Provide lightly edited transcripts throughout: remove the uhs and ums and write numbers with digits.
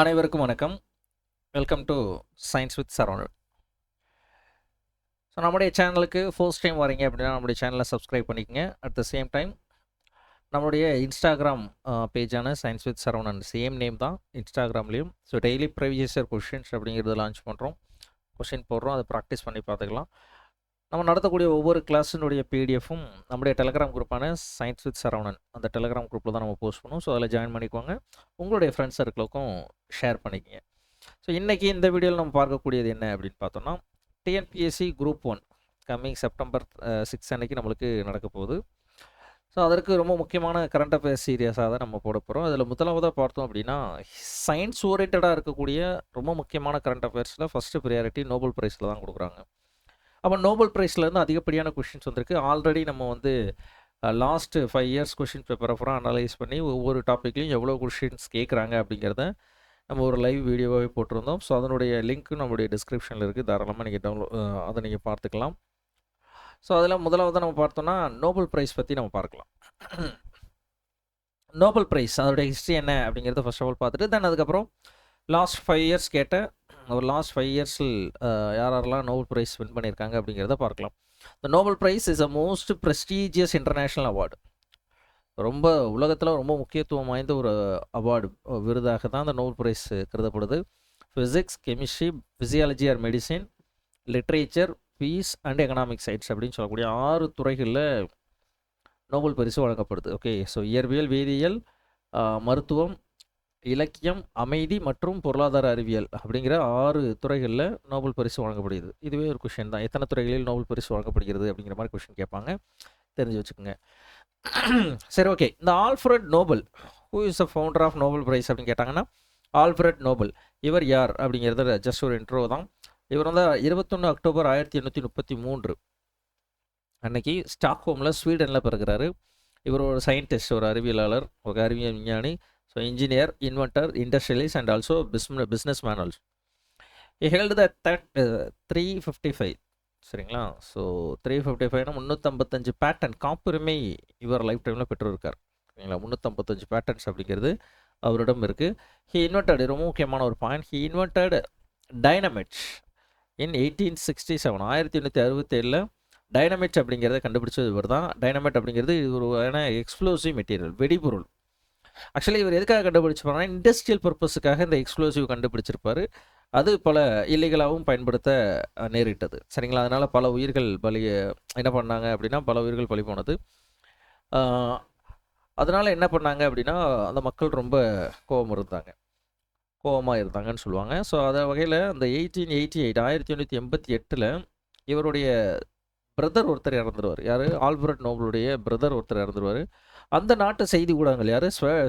அனைவருக்கும் வணக்கம். Welcome to science with Saravanan. So நம்முடைய சேனலுக்கு ஃபர்ஸ்ட் டைம் வரீங்க அப்படின்னா நம்முடைய சேனலை சப்ஸ்கிரைப் பண்ணிக்கங்க. அட் த சேம் டைம் நம்மளுடைய இன்ஸ்டாகிராம் பேஜான science with Saravanan same name தான் இன்ஸ்டாகிராம்லேயும். So daily previous year questions அப்படிங்கிறது லான்ச் பண்ணுறோம். கொஷின் போடுறோம், அதை ப்ராக்டிஸ் பண்ணி பார்த்துக்கலாம். நம்ம நடத்தக்கூடிய ஒவ்வொரு கிளாஸினுடைய பிடிஎஃப்பும் நம்முடைய டெலகிராம் குரூப்பான சயின்ஸ் வித் சரவணன் அந்த டெலகிராம் குரூப்பில் தான் நம்ம போஸ்ட் பண்ணுவோம். ஸோ அதில் ஜாயின் பண்ணிக்குவாங்க. உங்களுடைய ஃப்ரெண்ட்ஸ் சர்க்கிளுக்கும் ஷேர் பண்ணிக்கங்க. ஸோ இன்றைக்கி இந்த வீடியோவில் நம்ம பார்க்கக்கூடியது என்ன அப்படின்னு பார்த்தோம்னா, டிஎன்பிஎஸ்சி குரூப் 1 கம்மிங் செப்டம்பர் 6 அன்னைக்கு நம்மளுக்கு நடக்க போகுது. ஸோ அதற்கு ரொம்ப முக்கியமான கரண்ட் அஃபேர்ஸ் சீரியஸாக தான் நம்ம போட போகிறோம். அதில் முதலாவதாக பார்த்தோம் அப்படின்னா, சயின்ஸ் ஓரியன்டாக இருக்கக்கூடிய ரொம்ப முக்கியமான கரண்ட் அஃபேர்ஸில் ஃபஸ்ட்டு ப்ரியாரிட்டி நோபல் ப்ரைஸில் தான் கொடுக்குறாங்க. அப்போ நோபல் ப்ரைஸ்லேருந்து அதிகப்படியான கொஷின்ஸ் வந்திருக்கு. ஆல்ரெடி நம்ம வந்து லாஸ்ட்டு 5 இயர்ஸ் கொஷின் பேப்பரை பூரா அனலைஸ் பண்ணி ஒவ்வொரு டாப்பிக்லையும் எவ்வளோ கொஷின்ஸ் கேட்குறாங்க அப்படிங்கிறத நம்ம ஒரு லைவ் வீடியோவாகவே போட்டிருந்தோம். ஸோ அதனுடைய லிங்க்கு நம்மளுடைய டிஸ்கிரிப்ஷனில் இருக்குது. தாராளமாக நீங்கள் அதை நீங்கள் பார்த்துக்கலாம். ஸோ அதில் முதலாவது நம்ம பார்த்தோம்னா நோபல் ப்ரைஸ் பற்றி நம்ம பார்க்கலாம். நோபல் ப்ரைஸ் அதோடைய ஹிஸ்ட்ரி என்ன அப்படிங்கிறத ஃபர்ஸ்ட் ஆஃப் ஆல் பார்த்துட்டு தென் அதுக்கப்புறம் லாஸ்ட் 5 இயர்ஸ் கேட்ட ஒரு லாஸ்ட் 5 இயர்ஸில் யாரெல்லாம் நோபல் ப்ரைஸ் வின் பண்ணியிருக்காங்க அப்படிங்கிறத பார்க்கலாம். இந்த Nobel prize is a most prestigious international award. ரொம்ப உலகத்தில் ரொம்ப முக்கியத்துவம் வாய்ந்த ஒரு அவார்டு விருதாக தான் அந்த நோபல் ப்ரைஸ் கருதப்படுது. Physics, chemistry, physiology or medicine, literature, peace and economic science அப்படின்னு சொல்லக்கூடிய 6 துறைகளில் நோபல் பரிசு வழங்கப்படுது. ஓகே, ஸோ இயற்பியல், வேதியியல், மருத்துவம், இலக்கியம், அமைதி மற்றும் பொருளாதார அறிவியல் அப்படிங்கிற 6 துறைகளில் நோபல் பரிசு வழங்கப்படுகிறது. இதுவே ஒரு கொஷின் தான், எத்தனை துறைகளில் நோபல் பரிசு வழங்கப்படுகிறது அப்படிங்கிற மாதிரி கொஷின் கேட்பாங்க, தெரிஞ்சு வச்சுக்கோங்க. சரி, ஓகே. இந்த Alfred Nobel, who is the founder of Nobel prize அப்படின்னு கேட்டாங்கன்னா, ஆல்ஃப்ரட் நோபல் இவர் யார் அப்படிங்கிறது ஜஸ்ட் ஒரு இன்ட்ரோ தான். இவர் வந்து 21 அக்டோபர் 1833 அன்னைக்கு ஸ்டாக்ஹோமில் ஸ்வீடனில் பிறகுறாரு. இவர் ஒரு சயின்டிஸ்ட், ஒரு அறிவியலாளர், ஒரு அறிவியல் விஞ்ஞானி, so engineer, inventor, industrialist and also business man also. He held the 355, சரிங்களா? ஸோ 355னா 355 பேட்டன் காப்புரிமை இவர் லைஃப் டைமில் பெற்றிருக்கார். சரிங்களா? 355 பேட்டன்ஸ் அப்படிங்கிறது அவரிடம் இருக்குது. ஹி இன்வென்டட், ரொம்ப முக்கியமான ஒரு point, he invented dynamic in 1867 1867 dynamic அப்படிங்கிறத கண்டுபிடிச்சது இவர் தான். டைனமிட் அப்படிங்கிறது இது ஒரு எக்ஸ்ப்ளோசிவ் மெட்டீரியல், வெடிபொருள். ஆக்சுவலி இவர் எதுக்காக கண்டுபிடிச்சிருப்பாருன்னா இண்டஸ்ட்ரியல் பர்பஸுக்காக இந்த எக்ஸ்ப்ளோசிவ் கண்டுபிடிச்சிருப்பார். அது பல இல்லீகலாகவும் பயன்படுத்த நேரிட்டது. சரிங்களா? அதனால் பல உயிர்கள் என்ன பண்ணாங்க அப்படின்னா, பல உயிர்கள் பலி போனது. அதனால் என்ன பண்ணாங்க அப்படின்னா, அந்த மக்கள் ரொம்ப கோபமாக இருந்தாங்கன்னு சொல்லுவாங்க. ஸோ அதை வகையில் அந்த 1888 இவருடைய பிரதர் ஒருத்தர் இறந்துருவார். யார்? ஆல்ஃப்ரட் நோபலுடைய பிரதர் ஒருத்தர் இறந்துருவார். அந்த நாட்டு செய்தி ஊடகங்கள், யார்?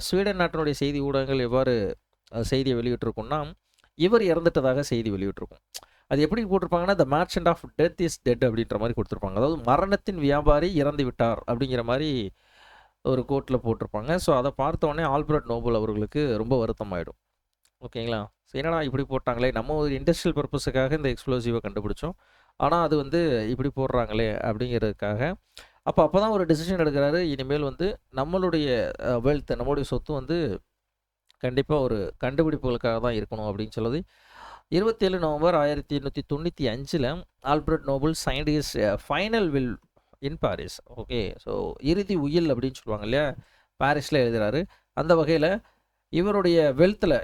ஸ்வீடன் நாட்டினுடைய செய்தி ஊடகங்கள் எவ்வாறு செய்தியை வெளியிட்டிருக்கும்னா, இவர் இறந்துட்டதாக செய்தி வெளியிட்டிருக்கும். அது எப்படி போட்டிருப்பாங்கன்னா, the merchant of death is dead அப்படின்ற மாதிரி கொடுத்துருப்பாங்க. அதாவது மரணத்தின் வியாபாரி இறந்து விட்டார் அப்படிங்கிற மாதிரி ஒரு கோட்டில் போட்டிருப்பாங்க. ஸோ அதை பார்த்தோன்னே ஆல்ஃப்ரட் நோபல் அவர்களுக்கு ரொம்ப வருத்தமாயிடும். ஓகேங்களா? ஸோ என்னடா இப்படி போட்டாங்களே, நம்ம ஒரு இண்டஸ்ட்ரியல் பர்பஸுக்காக இந்த எக்ஸ்ப்ளோசிவை கண்டுபிடிச்சோம், ஆனால் அது வந்து இப்படி போடுறாங்களே அப்படிங்கிறதுக்காக அப்போ தான் ஒரு டிசிஷன் எடுக்கிறாரு. இனிமேல் வந்து நம்மளுடைய வெல்த், நம்மளுடைய சொத்து வந்து கண்டிப்பாக ஒரு கண்டுபிடிப்புகளுக்காக தான் இருக்கணும் அப்படின்னு சொல்லுது. 27 November 1895 Alfred Nobel signed is final will in Paris. Okay, so இறுதி உயில் அப்படின்னு சொல்லுவாங்க இல்லையா, பாரிஸில் எழுதுகிறாரு. அந்த வகையில் இவருடைய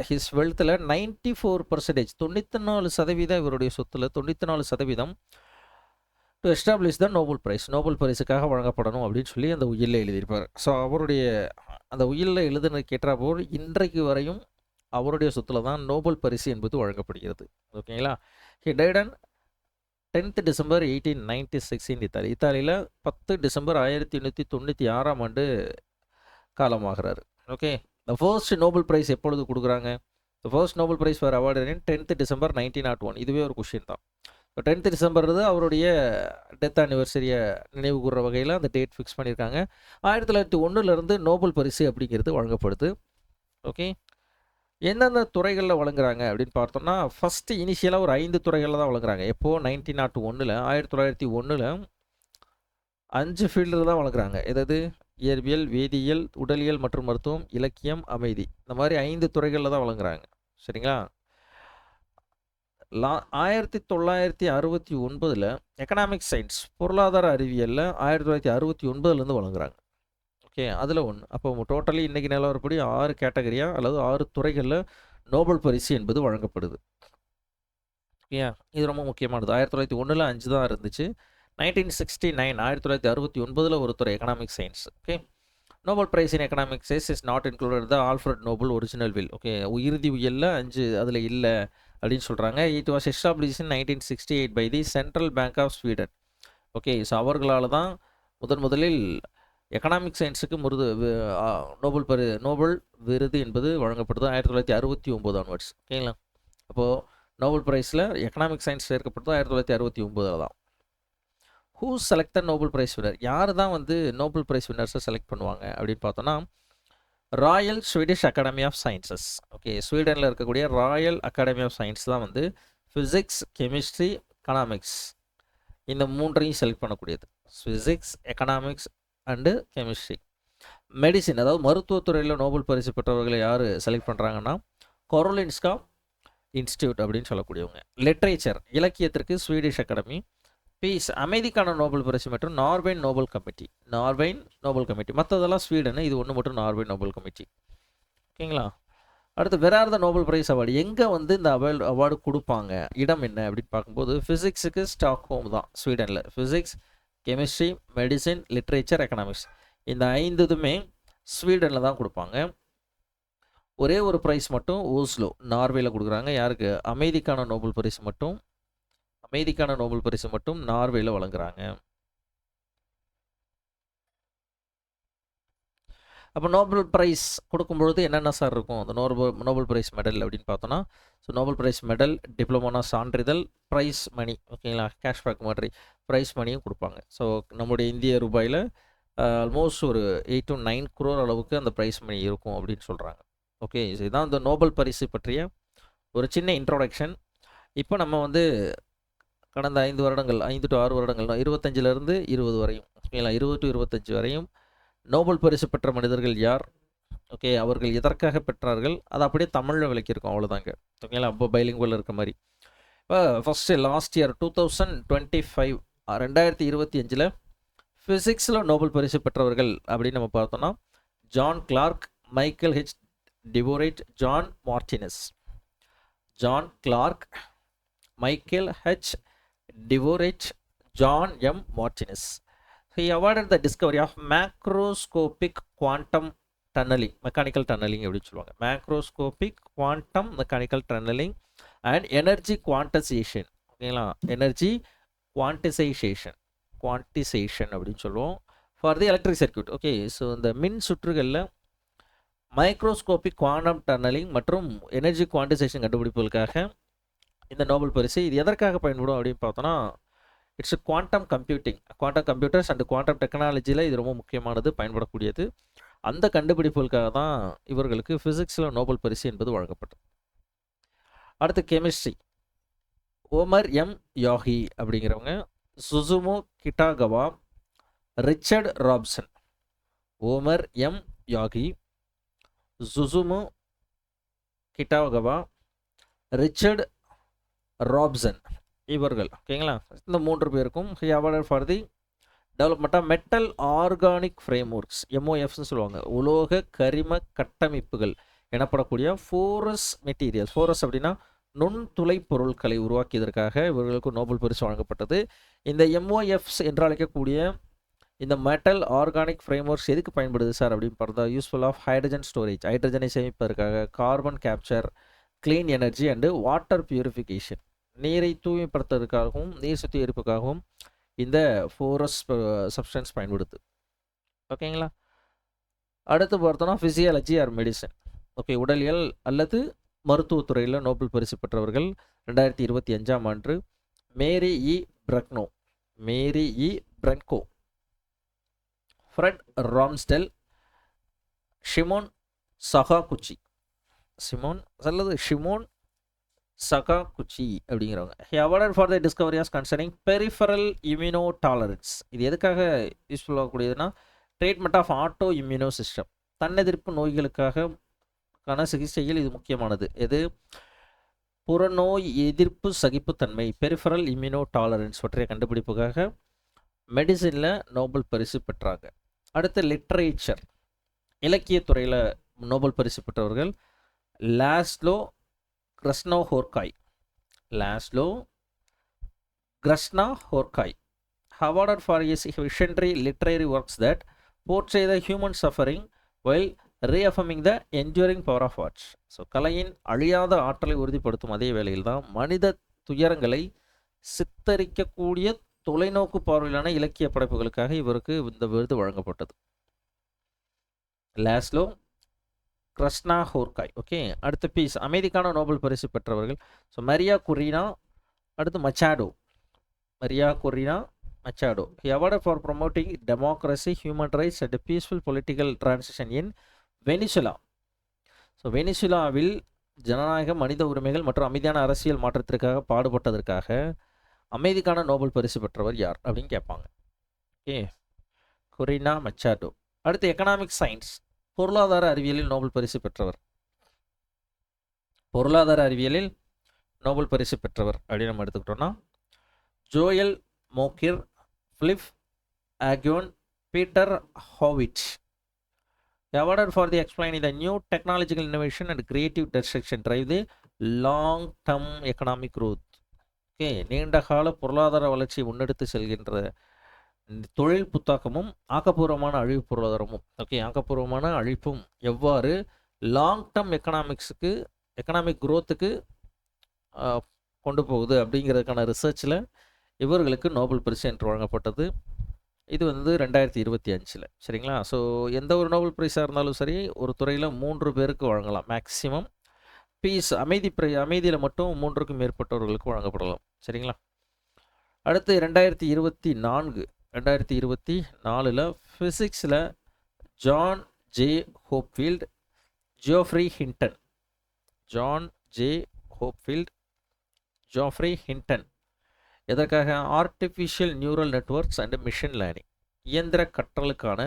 ஹிஸ் வெல்த்தில் 94%, 94% இவருடைய சொத்தில் 94% to establish the Nobel prize, Nobel பரிசுக்காக வழங்கப்படணும் அப்படின்னு சொல்லி அந்த உயிலில் எழுதியிருப்பார். ஸோ அவருடைய அந்த உயிலில் எழுதுனதுக்கு ஏற்றாப்போல் இன்றைக்கு வரையும் அவருடைய சொத்தில் தான் நோபல் பரிசு என்பது வழங்கப்படுகிறது. ஓகேங்களா? He died on 10th December 1896 in Italy. இத்தாலியில் 10 டிசம்பர் 1896 காலமாகிறார். Okay, the first Nobel prize எப்பொழுது கொடுக்குறாங்க? The first Nobel prize for award in 10th December 1901. இதுவே ஒரு கொஷின் தான். இப்போ 10th December அவருடைய டெத் ஆனிவர்சரியை நினைவு கூறுற வகையில் அந்த டேட் ஃபிக்ஸ் பண்ணியிருக்காங்க. 1901 நோபல் பரிசு அப்படிங்கிறது வழங்கப்படுது. ஓகே, எந்தெந்த துறைகளில் வழங்குறாங்க அப்படின்னு பார்த்தோம்னா, ஃபஸ்ட்டு இனிஷியலாக ஒரு 5 துறைகளில் தான் வழங்குறாங்க. எப்போது? 1901 1901 5 ஃபீல்டில் தான் வழங்குறாங்க. எதாவது? இயற்பியல், வேதியியல், உடலியல் மற்றும் மருத்துவம், இலக்கியம், அமைதி. இந்த மாதிரி 5 துறைகளில் தான் வழங்குறாங்க. சரிங்களா? 1969 எக்கனாமிக் சயின்ஸ் பொருளாதார அறிவியலில் 1969லேருந்து வழங்குறாங்க. ஓகே, அதில் ஒன்று. அப்போ டோட்டலி இன்றைக்கி நிலவரப்படி 6 கேட்டகரியாக அல்லது 6 துறைகளில் நோபல் பரிசு என்பது வழங்கப்படுது. ஏன் இது ரொம்ப முக்கியமானது. 1901 5 தான் இருந்துச்சு. 1969 1969 ஒரு துறை economic science. Okay, Nobel prize in economic science is not included the Alfred Nobel original will. Okay, இறுதி உயலில் 5 அதில் இல்லை அப்படின்னு சொல்கிறாங்க. It was establish in 1968 by the central bank of Sweden. Okay, so அவர்களால் தான் முதலில் எக்கனாமிக் சயின்ஸுக்கு நோபல் விருது என்பது வழங்கப்படுது 1969 ஆன்வர்ட்ஸ். ஓகேங்களா? அப்போது நோபல் பிரைஸில் எக்கனாமிக் சயின்ஸ் சேர்க்கப்பட்டது 1969 தான். Who select the Nobel price winner? யார் தான் வந்து நோபல் பிரைஸ் வின்னர்ஸை செலக்ட் பண்ணுவாங்க அப்படின்னு பார்த்தோன்னா, royal Swedish academy of sciences. Okay, ஸ்வீடனில் இருக்கக்கூடிய ராயல் அகாடமி ஆஃப் சயின்ஸ் தான் வந்து ஃபிசிக்ஸ், கெமிஸ்ட்ரி, எக்கனாமிக்ஸ் இந்த மூன்றையும் செலக்ட் பண்ணக்கூடியது. Physics, economics and chemistry. Medicine, அதாவது மருத்துவத்துறையில் நோபல் பரிசு பெற்றவர்களை யார் செலக்ட் பண்ணுறாங்கன்னா, கொரோலின்ஸ்கா இன்ஸ்டியூட் அப்படின்னு சொல்லக்கூடியவங்க. லிட்ரேச்சர், இலக்கியத்திற்கு ஸ்வீடிஷ் அகாடமி. பீஸ், அமைதிக்கான நோபல் பரிசு மற்றும் நார்வேன் நோபல் கமிட்டி. மற்றதெல்லாம் ஸ்வீடன், இது ஒன்று மட்டும் நார்வேன் நோபல் கமிட்டி. ஓகேங்களா? அடுத்து where are the Nobel prize award. எங்கே வந்து இந்த அவார்டு கொடுப்பாங்க, இடம் என்ன அப்படின்னு பார்க்கும்போது, ஃபிசிக்ஸுக்கு ஸ்டாக்ஹோம் தான் ஸ்வீடனில். Physics, chemistry, medicine, literature, economics இந்த 5 இதுமே ஸ்வீடனில் தான் கொடுப்பாங்க. ஒரே ஒரு ப்ரைஸ் மட்டும் ஓஸ்லோ நார்வேயில் கொடுக்குறாங்க. யாருக்கு? அமைதிக்கான நோபல் பரிசு மட்டும் நார்வேயில் வழங்குறாங்க. அப்போ நோபல் ப்ரைஸ் கொடுக்கும்பொழுது என்னென்ன சார் இருக்கும் அந்த நோபல் ப்ரைஸ் மெடல் அப்படின்னு பார்த்தோன்னா, ஸோ நோபல் ப்ரைஸ் மெடல், டிப்ளமோனா சான்றிதழ், ப்ரைஸ் மணி. ஓகேங்களா? கேஷ்பேக் மாதிரி ப்ரைஸ் மணியும் கொடுப்பாங்க. ஸோ நம்முடைய இந்திய ரூபாயில் ஆல்மோஸ்ட் ஒரு 8 to 9 crore அளவுக்கு அந்த ப்ரைஸ் மணி இருக்கும் அப்படின்னு சொல்கிறாங்க. ஓகே, இதுதான் இந்த நோபல் பரிசு பற்றிய ஒரு சின்ன இன்ட்ரோடக்ஷன். இப்போ நம்ம வந்து கடந்த 5 வருடங்கள் 5 to 6 வருடங்கள் 25லேருந்து 20 வரையும், ஓகேங்களா, 20 to 25 வரையும் நோபல் பரிசு பெற்ற மனிதர்கள் யார், ஓகே, அவர்கள் எதற்காக பெற்றார்கள், அதை அப்படியே தமிழில் விளக்கியிருக்கோம், அவ்வளோதாங்க. ஓகேங்களா? அப்போ பைலிங்குவல் இருக்க மாதிரி. இப்போ ஃபஸ்ட்டு லாஸ்ட் இயர் 2025 2025 ஃபிசிக்ஸில் நோபல் பரிசு பெற்றவர்கள் அப்படின்னு நம்ம பார்த்தோன்னா, John Clarke, Michael H Devoret, John Martinis. John Clarke, Michael H Devoret, John M Martinis. He awarded the discovery of macroscopic quantum tunneling, mechanical tunneling அப்படின்னு சொல்லுவாங்க. Macroscopic quantum mechanical tunneling and energy quantization. ஓகேங்களா? Energy quantisation அப்படின்னு சொல்லுவோம் for the electric circuit. Okay, so இந்த மின் சுற்றுகளில் microscopic quantum tunnelling மற்றும் energy quantisation கண்டுபிடிப்புகளுக்காக இந்த நோபல் பரிசு. இது எதற்காக பயன்படும் அப்படின்னு பார்த்தோன்னா, it's quantum computers and quantum டெக்னாலஜியில் இது ரொம்ப முக்கியமானது, பயன்படக்கூடியது. அந்த கண்டுபிடிப்புகளுக்காக தான் இவர்களுக்கு ஃபிசிக்ஸில் நோபல் பரிசு என்பது வழங்கப்பட்டது. அடுத்து கெமிஸ்ட்ரி, ஓமர் எம் யாகி அப்படிங்கிறவங்க, Susumu Kitagawa, Richard Robson. Omar M Yaghi, Susumu Kitagawa, Richard Robson இவர்கள். ஓகேங்களா? இந்த 3 பேருக்கும் award for the development of metal organic frameworks, எம்ஓஎஃப்ஸ்னு சொல்லுவாங்க, உலோக கரிம கட்டமைப்புகள் எனப்படக்கூடிய ஃபோரஸ் மெட்டீரியல். ஃபோரஸ் அப்படின்னா நுண்துளை பொருட்களை உருவாக்கியதற்காக இவர்களுக்கு நோபல் பரிசு வழங்கப்பட்டது. இந்த எம்ஓஎஃப்ஸ் என்று அழைக்கக்கூடிய இந்த மெட்டல் ஆர்கானிக் ஃப்ரேம் ஒர்க்ஸ் எதுக்கு பயன்படுது சார் அப்படின்னு பார்த்தா, யூஸ்ஃபுல் ஆஃப் ஹைட்ரஜன் ஸ்டோரேஜ், ஹைட்ரஜனை சேமிப்பதற்காக, carbon capture, clean energy and water purification, நீரை தூய்மைப்படுத்துவதற்காகவும் நீர் சுத்திகரிப்புக்காகவும் இந்த ஃபோரஸ் சப்ஸ்டன்ஸ் பயன்படுது. ஓகேங்களா? அடுத்து பார்த்தோன்னா ஃபிசியாலஜி ஆர் மெடிசன். ஓகே, உடலியல் அல்லது மருத்துவத்துறையில் நோபல் பரிசு பெற்றவர்கள் 2025ஆம் ஆண்டு Mary E Brunkow, Fred Ramsdell, Shimon Sakaguchi அப்படிங்கிறவங்க. Awarded for the discoveries concerning peripheral immuno tolerance. இது எதுக்காக யூஸ்ஃபுல் ஆகக்கூடியதுன்னா, treatment of auto immuno system, தன்னெதிர்ப்பு நோய்களுக்காக சிகிச்சையில் இது முக்கியமானது. எது? புறநோய் எதிர்ப்பு சகிப்புத்தன்மை, பெரிஃபரல் இம்யூனோ டாலரன்ஸ் பற்றிய கண்டுபிடிப்புக்காக மெடிசினில் நோபல் பரிசு பெற்றாங்க. அடுத்து லிட்ரேச்சர், இலக்கியத்துறையில் நோபல் பரிசு பெற்றவர்கள் Laszlo Krasznahorkai. Laszlo Krasznahorkai awarded for his visionary literary works that portray the human suffering while reaffirming the enduring power of arts. So கலையின் அழியாத ஆற்றலை உறுதிப்படுத்தும் அதே வேளையில் தான் மனித துயரங்களை சித்தரிக்கக்கூடிய தொலைநோக்கு பார்வையிலான இலக்கிய படைப்புகளுக்காக இவருக்கு இந்த விருது வழங்கப்பட்டது. லாஸ்லோ கிரஸ்னோஹோர்காய். ஓகே, அடுத்த பீஸ் அமைதிக்கான நோபல் பரிசு பெற்றவர்கள். ஸோ மரியா குரீனா, அடுத்து மச்சாடோ. Maria குரீனா மச்சாடோ. He awarded for promoting democracy, human rights and a peaceful political transition in Venezuela. So வெனிசுலாவில் ஜனநாயகம், மனித உரிமைகள் மற்றும் அமைதியான அரசியல் மாற்றத்திற்காக பாடுபட்டதற்காக அமைதிக்கான நோபல் பரிசு பெற்றவர் யார் அப்படின்னு கேட்பாங்க. ஓகே, குரீனா மச்சாடோ. அடுத்து எக்கனாமிக் சயின்ஸ், பொருளாதார அறிவியலில் நோபல் பரிசு பெற்றவர். பொருளாதார அறிவியலில் நோபல் பரிசு பெற்றவர் அப்படின்னு நம்ம எடுத்துக்கிட்டோம்னா Joel Mokyr, Philippe Aghion, Peter Howitt. Awarded for the explaining the new technological innovation and creative destruction drive the long term economic growth. Okay, நீண்ட கால பொருளாதார வளர்ச்சியை முன்னெடுத்து செல்கின்ற தொழில் புத்தாக்கமும் ஆக்கப்பூர்வமான அழிவு பொருளாதாரமும். ஓகே, ஆக்கப்பூர்வமான அழிப்பும் எவ்வாறு லாங் டேர்ம் எக்கனாமிக் குரோத்துக்கு கொண்டு போகுது அப்படிங்கிறதுக்கான ரிசர்ச்சில் இவர்களுக்கு நோபல் பரிசு என்று வழங்கப்பட்டது. இது 2025. சரிங்களா? ஸோ எந்த ஒரு நோபல் பிரைஸாக இருந்தாலும் சரி, ஒரு துறையில் 3 பேருக்கு வழங்கலாம் மேக்ஸிமம். பீஸ் அமைதியில் மட்டும் 3க்கும் மேற்பட்டவர்களுக்கு வழங்கப்படலாம். சரிங்களா? அடுத்து 2024 ஃபிசிக்ஸில் John J Hopfield, Geoffrey Hinton. John J Hopfield, Geoffrey Hinton. எதற்காக? Artificial neural networks and machine learning, இயந்திர கற்றலுக்கான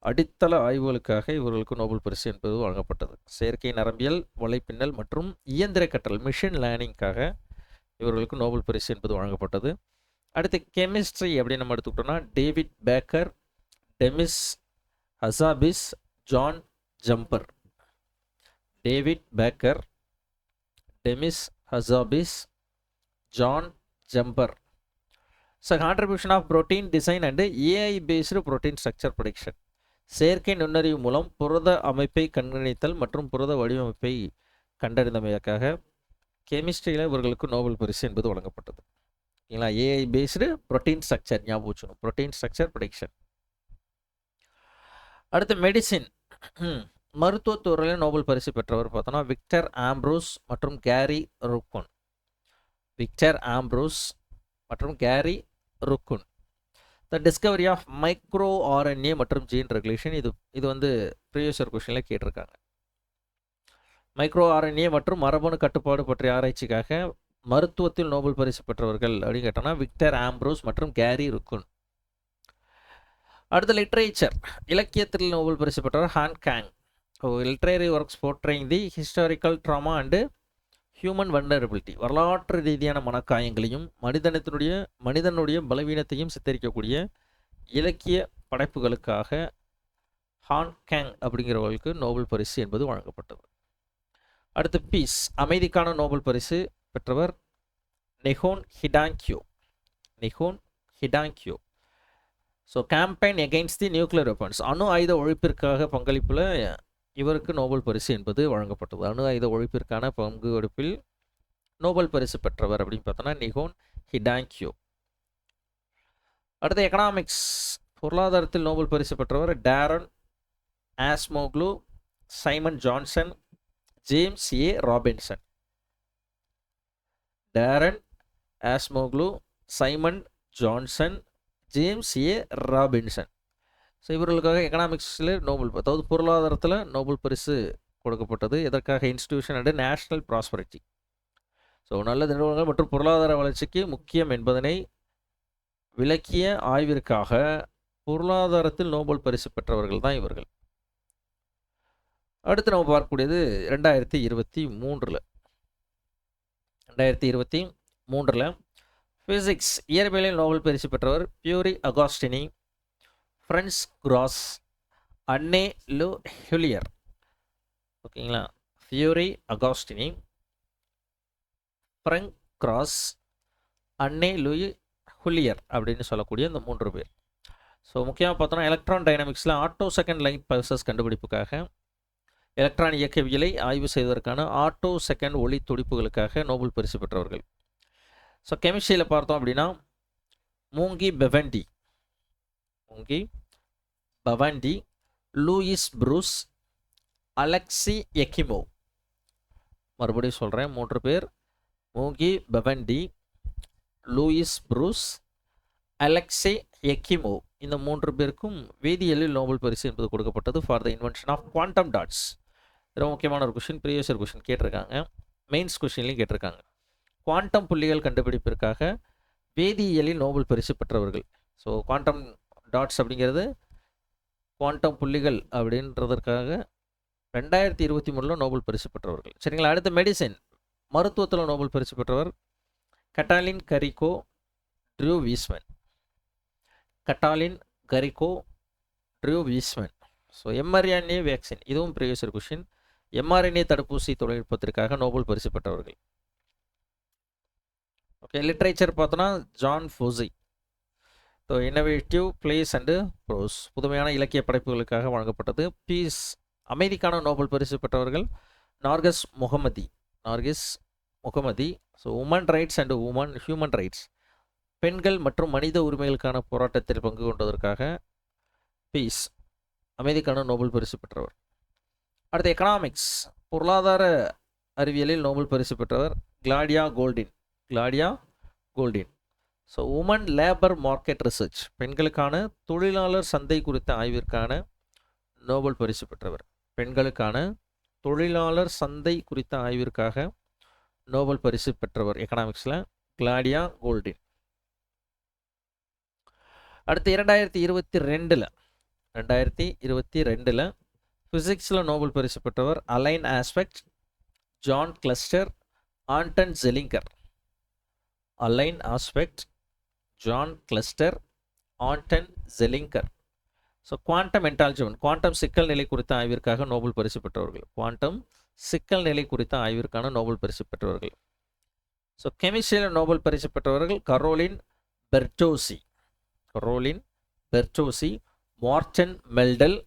அடித்தள ஆய்வுகளுக்காக இவர்களுக்கு நோபல் பரிசு என்பது வழங்கப்பட்டது. செயற்கை நரம்பியல், வலைப்பின்னல் மற்றும் இயந்திர கற்றல் மிஷின் லேர்னிங்காக இவர்களுக்கு நோபல் பரிசு என்பது வழங்கப்பட்டது. அடுத்து கெமிஸ்ட்ரி அப்படின்னு நம்ம எடுத்துக்கிட்டோம்னா David Baker, Demis Hassabis, John Jumper. David Baker, Demis Hassabis, John Jumper. So contribution of protein design and AI based protein structure prediction, செயற்கை நுண்ணறிவு மூலம் புரத அமைப்பை கண்காணித்தல் மற்றும் புரத வடிவமைப்பை கண்டறிந்தமைக்காக கெமிஸ்ட்ரியில் இவர்களுக்கு நோபல் பரிசு என்பது வழங்கப்பட்டது. ஓகேங்களா? ஏஐ பேஸ்டு புரோட்டீன் ஸ்ட்ரக்சர், ஞாபகம் வச்சுக்கணும், புரோட்டீன் ஸ்ட்ரக்சர் ப்ரொடிக்ஷன். அடுத்து மெடிசின், மருத்துவத்துறையில் நோபல் பரிசு பெற்றவர் பார்த்தோன்னா விக்டர் ஆம்ப்ரோஸ் மற்றும் கேரி ருக்குன். விக்டர் ஆம்ப்ரோஸ் மற்றும் Gary Ruvkun. The discovery of micro RNA மற்றும் ஜீன் ரெகுலேஷன். இது ப்ரீவியஸ் இயர் கொஸ்டினில் கேட்டிருக்காங்க. மைக்ரோ ஆர்என்ஏ மற்றும் மரபணு கட்டுப்பாடு பற்றிய ஆராய்ச்சிக்காக மருத்துவத்தில் நோபல் பரிசு பெற்றவர்கள் அப்படின்னு கேட்டோம்னா விக்டர் ஆம்ப்ரோஸ் மற்றும் கேரி ருக்குன். அடுத்த லிட்ரேச்சர், இலக்கியத்தில் நோபல் பரிசு பெற்றவர் Han Kang. Literary works portraying the historical trauma and human vulnerability, வரலாற்று ரீதியான மனக்காயங்களையும் மனிதனுடைய பலவீனத்தையும் சித்தரிக்கக்கூடிய இலக்கிய படைப்புகளுக்காக ஹான் காங் அப்படிங்கிறவர்களுக்கு நோபல் பரிசு என்பது வழங்கப்பட்டது. அடுத்து பீஸ், அமைதிக்கான நோபல் பரிசு பெற்றவர் நெஹோன் ஹிடாங்கியோ. நெஹோன் ஹிடாங்கியோ. ஸோ கேம்பெயின் எகெயின்ஸ்ட் தி நியூக்ளியர் வெப்பன்ஸ், அணு ஆயுத ஒழிப்பிற்காக பங்களிப்பில் இவருக்கு நோபல் பரிசு என்பது வழங்கப்பட்டது. அணு ஆயுத ஒழிப்பிற்கான பங்களிப்பில் நோபல் பரிசு பெற்றவர் அப்படின்னு பார்த்தோன்னா நெஹோன் ஹிடாங்கியோ. அடுத்து எக்கனாமிக்ஸ், பொருளாதாரத்தில் நோபல் பரிசு பெற்றவர் Daron Acemoglu, Simon Johnson, James A Robinson. Daron Acemoglu, Simon Johnson, James A Robinson. So இவர்களுக்காக எக்கனாமிக்ஸில் அதாவது பொருளாதாரத்தில் நோபல் பரிசு கொடுக்கப்பட்டது. எதற்காக? Institution and national prosperity. So நல்ல நிறுவனங்கள் மற்றும் பொருளாதார வளர்ச்சிக்கு முக்கியம் என்பதனை விளக்கிய ஆய்விற்காக பொருளாதாரத்தில் நோபல் பரிசு பெற்றவர்கள் தான் இவர்கள். அடுத்து நம்ம பார்க்கக்கூடியது 2023 2023 ஃபிசிக்ஸ் இயற்பியலில் நோபல் பரிசு பெற்றவர் பியூரி அகாஸ்டினி, ஃப்ரென்ஸ் கிராஸ், அன்னே லு ஹுலியர். ஓகேங்களா, பியூரி அகாஸ்டினி, ஃப்ரெங்க் கிராஸ், அன்னே லூயி ஹுலியர் அப்படின்னு சொல்லக்கூடிய இந்த 3 பேர். ஸோ முக்கியமாக பார்த்தோன்னா எலக்ட்ரான் டைனமிக்ஸில் ஆட்டோ செகண்ட் லைன் பல்சஸ் கண்டுபிடிப்புக்காக, எலக்ட்ரான் இயக்கவியலை ஆய்வு செய்வதற்கான ஆட்டோ செகண்ட் ஒளி துடிப்புகளுக்காக நோபல் பரிசு பெற்றவர்கள். ஸோ கெமிஸ்ட்ரியில் பார்த்தோம் அப்படின்னா Moungi Bawendi, Louis Brus, Alexei Ekimov. மறுபடியும் சொல்கிறேன், 3 பேர்: Moungi Bawendi, Louis Brus, Alexei Ekimov. இந்த 3 பேருக்கும் வேதியியலில் நோபல் பரிசு என்பது கொடுக்கப்பட்டது for the invention of quantum dots. ரொம்ப முக்கியமான ஒரு கொஷின், ப்ரீவியஸ் இயர் கொஷின் கேட்டிருக்காங்க, மெயின்ஸ் கொஷின்லையும் கேட்டிருக்காங்க. குவாண்டம் புள்ளிகள் கண்டுபிடிப்பிற்காக வேதியியலில் நோபல் பரிசு பெற்றவர்கள். ஸோ குவாண்டம் டாட்ஸ் அப்படிங்கிறது குவாண்டம் புள்ளிகள் அப்படின்றதற்காக 2023 நோபல் பரிசு பெற்றவர்கள். சரிங்களா. அடுத்து மெடிசின், மருத்துவத்தில் நோபல் பரிசு பெற்றவர் Katalin Kariko, Drew Weissman. So mRNA vaccine, இதுவும் ப்ரீவியஸ் இயர் கொஷின். எம்ஆர்என்ஏ தடுப்பூசி தொழில்நுட்பத்திற்காக நோபல் பரிசு பெற்றவர்கள். ஓகே, லிட்ரேச்சர் பார்த்தோன்னா Jon Fosse. So innovative plays and prose, புதுமையான இலக்கிய படைப்புகளுக்காக வழங்கப்பட்டது. பீஸ், அமைதிக்கான நோபல் பரிசு பெற்றவர்கள் Narges Mohammadi. So woman rights and human rights, பெண்கள் மற்றும் மனித உரிமைகளுக்கான போராட்டத்தில் பங்கு கொண்டதற்காக பீஸ், அமைதிக்கான நோபல் பரிசு பெற்றவர். அடுத்து எக்கனாமிக்ஸ், பொருளாதார அறிவியலில் நோபல் பரிசு பெற்றவர் Claudia Goldin. So woman labour market research, பெண்களுக்கான தொழிலாளர் சந்தை குறித்த ஆய்விற்கான நோபல் பரிசு பெற்றவர். பெண்களுக்கான தொழிலாளர் சந்தை குறித்த ஆய்விற்காக நோபல் பரிசு பெற்றவர் எக்கனாமிக்ஸில் கிளாடியா கோல்டின். அடுத்து 2022 ஃபிசிக்ஸில் நோபல் பரிசு பெற்றவர் Alain Aspect, John Clauser, Anton Zeilinger. So quantum entanglement, quantum சிக்கல் நிலை குறித்த ஆய்விற்காக நோபல் பரிசு பெற்றவர்கள். குவாண்டம் சிக்கல் நிலை குறித்த ஆய்விற்கான நோபல் பரிசு பெற்றவர்கள். ஸோ கெமிஸ்ட்ரியில் நோபல் பரிசு பெற்றவர்கள் Caroline பெர்டோசி, Morten Meldal,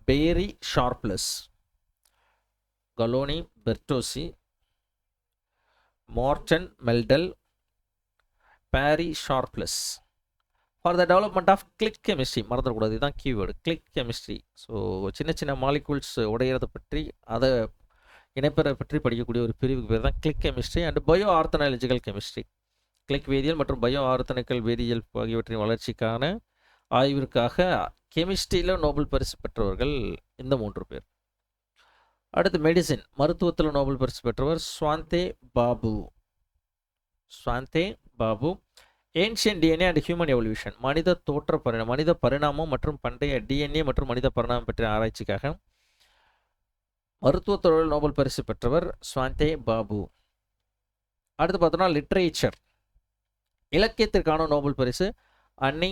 Barry Sharpless. For the development of click chemistry, மறந்துடக்கூடாது, இதுதான் கீவேர்டு, கிளிக் கெமிஸ்ட்ரி. ஸோ சின்ன மாலிகூல்ஸ் உடையிறதை பற்றி, அதை இணைப்பதை பற்றி படிக்கக்கூடிய ஒரு பிரிவுக்கு பேர் தான் கிளிக் கெமிஸ்ட்ரி. அண்ட் பயோ ஆர்த்தனாலஜிக்கல் கெமிஸ்ட்ரி, கிளிக் வேதியியல் மற்றும் பயோ ஆர்த்தனிக்கல் வேதியியல் ஆகியவற்றின் வளர்ச்சிக்கான ஆய்விற்காக கெமிஸ்ட்ரியில் நோபல் பரிசு பெற்றவர்கள் இந்த 3 பேர். அடுத்து மெடிசின், மருத்துவத்தில் நோபல் பரிசு பெற்றவர் Svante Paabo. Ancient DNA and human evolution, மனித பரிணாமம் மற்றும் பண்டைய டிஎன்ஏ மற்றும் மனித பரிணாமம் பற்றிய ஆராய்ச்சிக்காக மருத்துவத்துறையில் நோபல் பரிசு பெற்றவர் ஸ்வாந்தே பாபு. அடுத்து பார்த்தோம்னா லிட்ரேச்சர், இலக்கியத்திற்கான நோபல் பரிசு அன்னி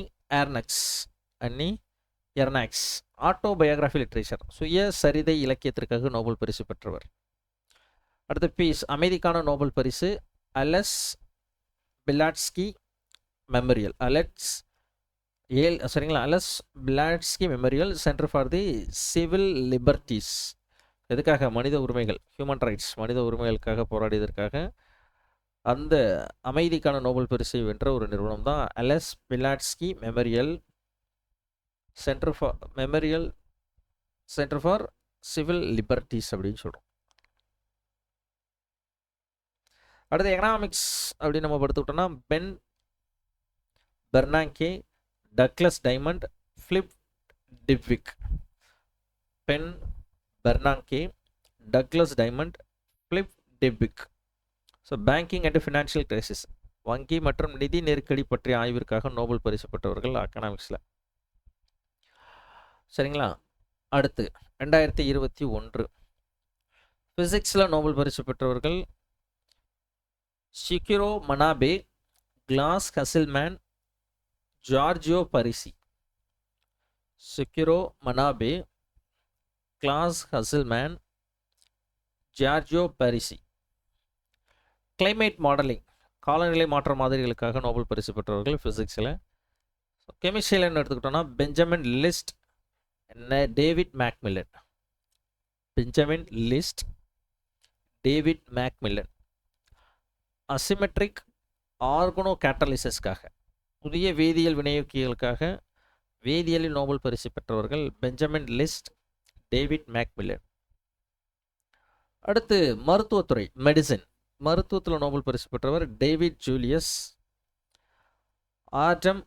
எர்னாக்ஸ். ஆட்டோபயோகிராஃபி லிட்ரேச்சர், சுயசரிதை இலக்கியத்திற்காக நோபல் பரிசு பெற்றவர். அடுத்து பீஸ், அமைதிக்கான நோபல் பரிசு Ales Bialiatski memorial, Bialiatski memorial centre for the civil liberties. எதுக்காக? மனித உரிமைகள், ஹியூமன் ரைட்ஸ், மனித உரிமைகளுக்காக போராடியதற்காக அந்த அமைதிக்கான நோபல் பரிசை வென்ற ஒரு நிறுவனம் தான் Ales Bialiatski memorial centre for civil liberties அப்படின்னு சொல்கிறோம். அடுத்து எக்கனாமிக்ஸ் அப்படின்னு நம்ம படுத்துக்கிட்டோம்னா Bernanke, Douglas Diamond, Philip Dybvig. So banking and financial crisis, வங்கி மற்றும் நிதி நெருக்கடி பற்றிய ஆய்விற்காக நோபல் பரிசு பெற்றவர்கள் எக்கனாமிக்ஸில். சரிங்களா. அடுத்து 2021 ஃபிசிக்ஸில் நோபல் பரிசு பெற்றவர்கள் Syukuro Manabe, Klaus Hasselmann, Giorgio Parisi. Syukuro Manabe, Klaus Hasselmann, Giorgio Parisi. Climate modelling, காலநிலை மாற்ற மாதிரிகளுக்காக நோபல் பரிசு பெற்றவர்கள் ஃபிசிக்ஸில். கெமிஸ்ட்ரியில் என்ன எடுத்துக்கிட்டோம்னா Benjamin List, David MacMillan. Benjamin List, David MacMillan. Asymmetric organo கேட்டலிசிஸ்க்காக, புதிய வேதியியல் வினையூக்கிகளுக்காக வேதியியலில் நோபல் பரிசு பெற்றவர்கள் பெஞ்சமின் லிஸ்ட், டேவிட் மேக்மில்லன். அடுத்து மருத்துவத்துறை, மெடிசின். மருத்துவத்தில் நோபல் பரிசு பெற்றவர் David Julius Ardem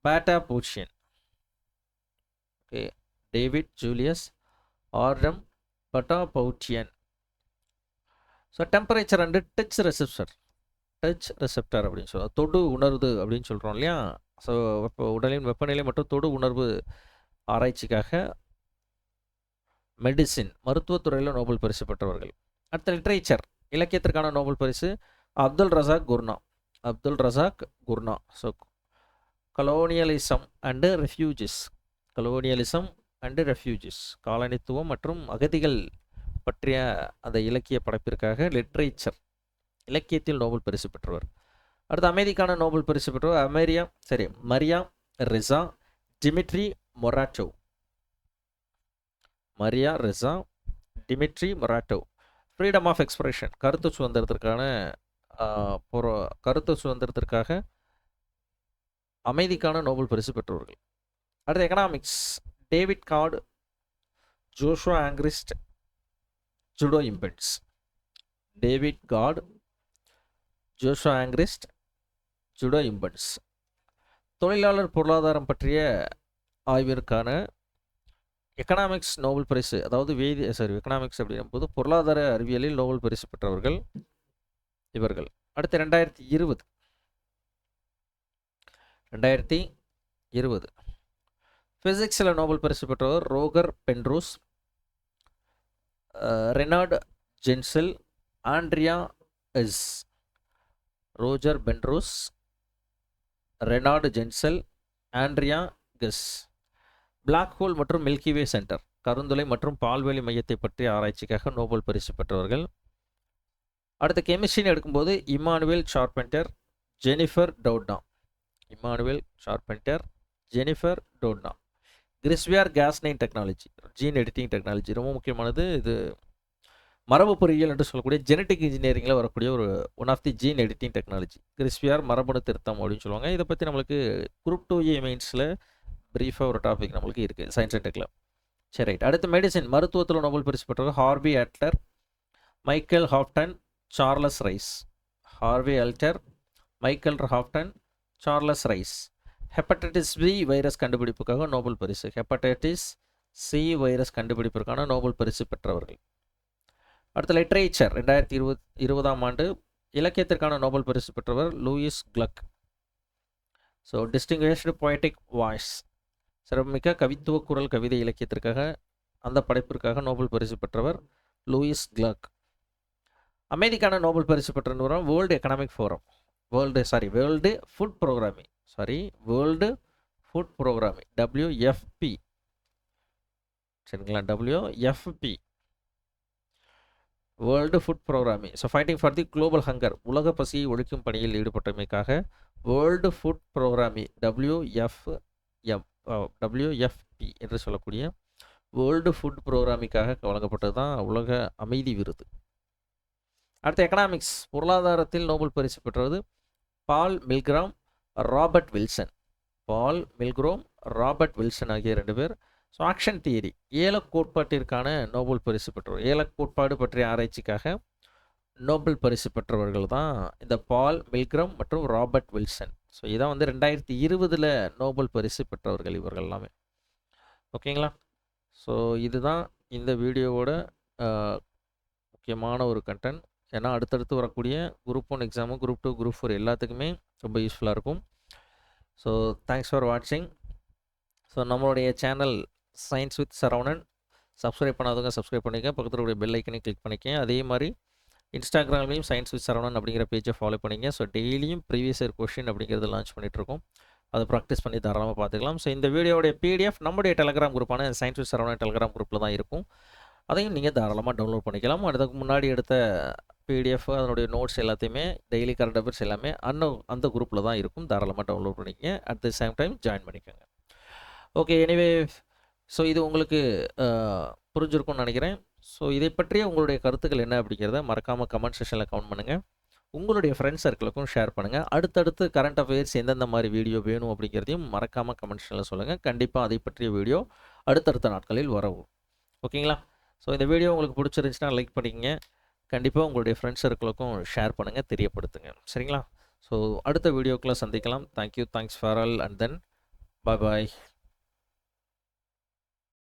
Patapoutian. Okay, David Julius Ardem Patapoutian. So temperature and touch receptor, touch receptor அப்படின்னு சொல்லுவோம், தொடு உணர்வு அப்படின்னு சொல்கிறோம் இல்லையா. ஸோ உடலின் வெப்பநிலை மற்றும் தொடு உணர்வு ஆராய்ச்சிக்காக மெடிசின், மருத்துவத்துறையில் நோபல் பரிசு பெற்றவர்கள். அடுத்த லிட்ரேச்சர், இலக்கியத்திற்கான நோபல் பரிசு Abdulrazak Gurnah. Abdulrazak Gurnah. So colonialism and refugees, colonialism and refugees, காலனித்துவம் மற்றும் அகதிகள் பற்றிய அந்த இலக்கிய படைப்பிற்காக லிட்ரேச்சர், இலக்கியத்தில் நோபல் பரிசு பெற்றவர். அடுத்து அமைதிக்கான நோபல் பரிசு பெற்றவர் Maria Ressa Dmitry Muratov. Maria Ressa Dmitry Muratov. Freedom of expression, கருத்து சுதந்திரத்திற்காக அமைதிக்கான நோபல் பரிசு பெற்றவர்கள். அடுத்து economics, David Card, Joshua Angrist, Guido Imbens. David Card, Joshua Angrist, Guido Imbens. தொழிலாளர் பொருளாதாரம் பற்றிய ஆய்விற்கான எக்கனாமிக்ஸ் நோபல் பரிசு, அதாவது எக்கனாமிக்ஸ் அப்படின்னும் போது பொருளாதார அறிவியலில் நோபல் பரிசு பெற்றவர்கள் இவர்கள். அடுத்து 2020 ஃபிசிக்ஸில் நோபல் பரிசு பெற்றவர் Roger Penrose, Reinhard Genzel, Andrea எஸ். Roger Penrose, Reinhard Genzel, Andrea Ghez. Black hole மற்றும் மில்கிவே சென்டர், கருந்துளை மற்றும் பால்வெளி மையத்தை பற்றிய ஆராய்ச்சிக்காக நோபல் பரிசு பெற்றவர்கள். அடுத்த கெமிஸ்ட்ரின்னு எடுக்கும்போது இமானுவேல் சார்பெண்டர், ஜெனிஃபர் டவுட்னா. இமானுவேல் சார்பெண்டர், ஜெனிஃபர் டவுட்னா. கிறிஸ்வியர் கேஸ்9 டெக்னாலஜி, ஜீன் எடிட்டிங் டெக்னாலஜி, ரொம்ப முக்கியமானது. இது மரபு பொறியியல் என்று சொல்லக்கூடிய ஜெனட்டிக் இன்ஜினியரிங்கில் வரக்கூடிய ஒரு one of the gene editing technology. CRISPR மரபணு திருத்தம் அப்படின்னு சொல்லுவாங்க. இதை பற்றி நம்மளுக்கு குரூப் 2A மெயின்ஸில் ப்ரீஃபாக ஒரு டாபிக் நம்மளுக்கு இருக்குது சயின்ஸ் அண்ட் டெக்கில். சரி, ரைட். அடுத்து மெடிசின், மருத்துவத்தில் நோபல் பரிசு பெற்றவர் Harvey Alter, Michael Houghton, Charles Rice. Harvey Alter, Michael Houghton, Charles Rice. Hepatitis B virus கண்டுபிடிப்புக்காக நோபல் பரிசு, ஹெப்படைட்டிஸ் சி வைரஸ் கண்டுபிடிப்பிற்கான நோபல் பரிசு பெற்றவர்கள். அடுத்த லிட்ரேச்சர், 2020 இலக்கியத்திற்கான நோபல் பரிசு பெற்றவர் Louise Glück. So distinguished poetic voice, சிறப்புமிக்க கவித்துவ குரல் கவிதை இலக்கியத்திற்காக அந்த படைப்பிற்காக நோபல் பரிசு பெற்றவர் லூயிஸ் கிளக். அமைதிக்கான நோபல் பரிசு பெற்ற நிறுவனம் world economic forum, world food programming, world food programming, WFP. சரிங்களா, WFP, world food programming. So fighting for the global hunger, உலக பசியை ஒழிக்கும் பணியில் ஈடுபட்டமைக்காக வேர்ல்டு ஃபுட் ப்ரோக்ராமிங், WFP என்று சொல்லக்கூடிய வேர்ல்டு ஃபுட் ப்ரோக்ராமிங்காக வழங்கப்பட்டது தான் உலக அமைதி விருது. அடுத்த எக்கனாமிக்ஸ், பொருளாதாரத்தில் நோபல் பரிசு பெற்றது பால் மில்கிராம், ராபர்ட் வில்சன். பால் மில்கிராம், ராபர்ட் வில்சன் ஆகிய 2 பேர். ஸோ ஆக்ஷன் தியரி, ஏலக் கோட்பாட்டிற்கான நோபல் பரிசு பெற்றவர், ஏலக் கோட்பாடு பற்றிய ஆராய்ச்சிக்காக நோபல் பரிசு பெற்றவர்கள் தான் இந்த பால் மில்கிராம் மற்றும் ராபர்ட் வில்சன். ஸோ இதான் 2020 நோபல் பரிசு பெற்றவர்கள் இவர்கள் எல்லாமே. ஓகேங்களா. ஸோ இதுதான் இந்த வீடியோவோட முக்கியமான ஒரு கண்டென்ட். ஏன்னா அடுத்தடுத்து வரக்கூடிய குரூப் 1 எக்ஸாமு, குரூப் 2, குரூப் 4 எல்லாத்துக்குமே ரொம்ப யூஸ்ஃபுல்லாக இருக்கும். ஸோ தேங்க்ஸ் ஃபார் வாட்சிங். ஸோ நம்மளுடைய channel science with Saravanan subscribe பண்ணாதவங்க சப்ஸ்கிரைப் பண்ணிக்கங்க. பக்கத்துல இருக்கக்கூடிய பெல் ஐக்கனையும் கிளிக் பண்ணிக்கங்க. அதே மாரி இன்ஸ்டாகிராம்லேயும் சயின்ஸ் வித் சரவணன் அப்படிங்கிற பேஜை ஃபாலோ பண்ணிங்க. ஸோ டெய்லியும் ப்ரீவியஸ் இயர் கொஷின் அப்படிங்கிறது லான்ச் பண்ணிகிட்ருக்கோம். அதை ப்ராக்டிஸ் பண்ணி தாராளமாக பார்த்துக்கலாம். ஸோ இந்த வீடியோடைய பிடிஎஃப் நம்முடைய டெலகிராம் குரூப்பான சயின்ஸ் வித் சரவணன் டெலகிராம் குரூப்பில் தான் இருக்கும். அதையும் நீங்கள் தாராளமாக டவுன்லோட் பண்ணிக்கலாம். அதுக்கு முன்னாடி எடுத்த பிடிஎஃப் அதனுடைய நோட்ஸ் எல்லாத்தையுமே டெய்லி கரண்ட் அஃபேர்ஸ் எல்லாமே அந்த குரூப்பில் தான் இருக்கும். தாராளமாக டவுன்லோட் பண்ணிக்கங்க. At the same time join பண்ணிக்கோங்க. ஓகே, எனிவே ஸோ இது உங்களுக்கு புரிஞ்சிருக்கும்னு நினைக்கிறேன். ஸோ இதை பற்றிய உங்களுடைய கருத்துக்கள் என்ன அப்படிங்கிறத மறக்காமல் கமெண்ட் செக்ஷனில் கமெண்ட் பண்ணுங்கள். உங்களுடைய ஃப்ரெண்ட்ஸ் சர்க்கிளுக்கும் ஷேர் பண்ணுங்கள். அடுத்தடுத்து கரண்ட் அஃபேர்ஸ் எந்தெந்த மாதிரி வீடியோ வேணும் அப்படிங்கிறதையும் மறக்காமல் கமெண்ட் செக்ஷனில் சொல்லுங்கள். கண்டிப்பாக அதை பற்றிய வீடியோ அடுத்தடுத்த நாட்களில் வரவும். ஓகேங்களா? ஸோ இந்த வீடியோ உங்களுக்கு பிடிச்சிருந்துச்சுன்னா லைக் பண்ணிக்கங்க. கண்டிப்பாக உங்களுடைய ஃப்ரெண்ட்ஸ் சர்க்கிளுக்கும் ஷேர் பண்ணுங்கள், தெரியப்படுத்துங்க. சரிங்களா? ஸோ அடுத்த வீடியோக்குள்ளே சந்திக்கலாம். Thank you, thanks for all and then bye bye.